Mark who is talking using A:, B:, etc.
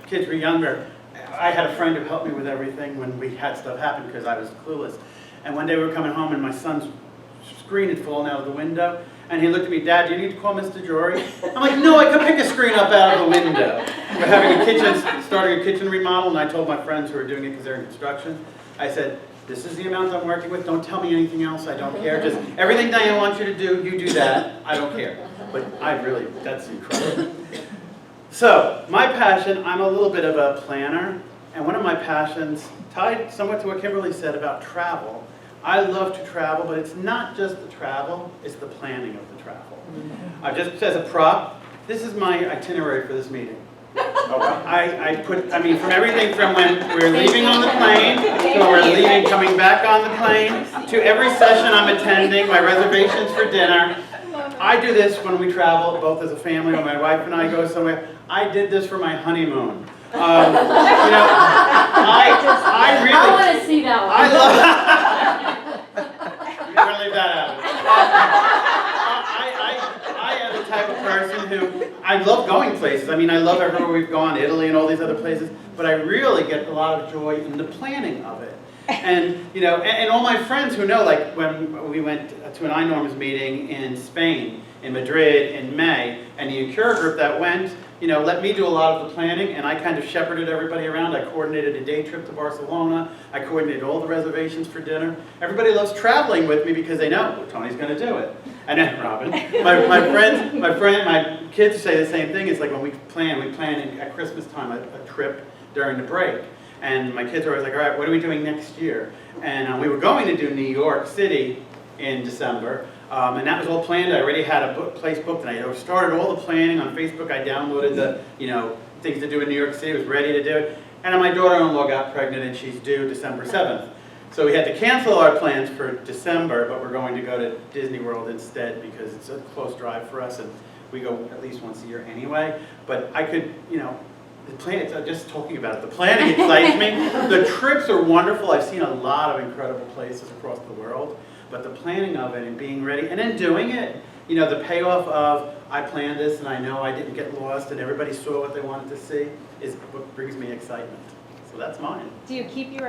A: kids were younger, I had a friend who helped me with everything when we had stuff happen because I was clueless. And one day we were coming home and my son's screen had fallen out of the window. And he looked at me, Dad, do you need to call Mr. Jory? I'm like, no, I can pick a screen up out of the window. We're having a kitchen, starting a kitchen remodel, and I told my friends who are doing it because they're in construction, I said, this is the amount I'm working with, don't tell me anything else, I don't care. Just everything Diane wants you to do, you do that, I don't care. But I really, that's incredible. So, my passion, I'm a little bit of a planner, and one of my passions, tied somewhat to what Kimberly said about travel, I love to travel, but it's not just the travel, it's the planning of the travel. Just as a prop, this is my itinerary for this meeting. I mean, from everything from when we're leaving on the plane, to when we're leaving, coming back on the plane, to every session I'm attending, my reservations for dinner. I do this when we travel, both as a family, when my wife and I go somewhere. I did this for my honeymoon. You know, I really...
B: I want to see that one.
A: I love... You're going to leave that out. I am the type of person who, I love going places. I mean, I love everywhere we've gone, Italy and all these other places, but I really get a lot of joy in the planning of it. And, you know, and all my friends who know, like when we went to an iNorms meeting in Spain, in Madrid in May, and the Incura group that went, you know, let me do a lot of the planning, and I kind of shepherded everybody around. I coordinated a day trip to Barcelona. I coordinated all the reservations for dinner. Everybody loves traveling with me because they know, well, Tony's going to do it. And then Robin, my kids say the same thing. It's like when we plan at Christmas time a trip during the break. And my kids are always like, all right, what are we doing next year? And we were going to do New York City in December. And that was all planned. I already had a place booked, and I started all the planning on Facebook. I downloaded the, you know, things to do in New York City. I was ready to do it. And then my daughter-in-law got pregnant, and she's due December 7th. So we had to cancel our plans for December, but we're going to go to Disney World instead because it's a close drive for us, and we go at least once a year anyway. But I could, you know, the plan, just talking about it, the planning excites me. The trips are wonderful. I've seen a lot of incredible places across the world. But the planning of it and being ready and then doing it, you know, the payoff of I planned this and I know I didn't get lost and everybody saw what they wanted to see is what brings me excitement. So that's mine.
C: Do you keep your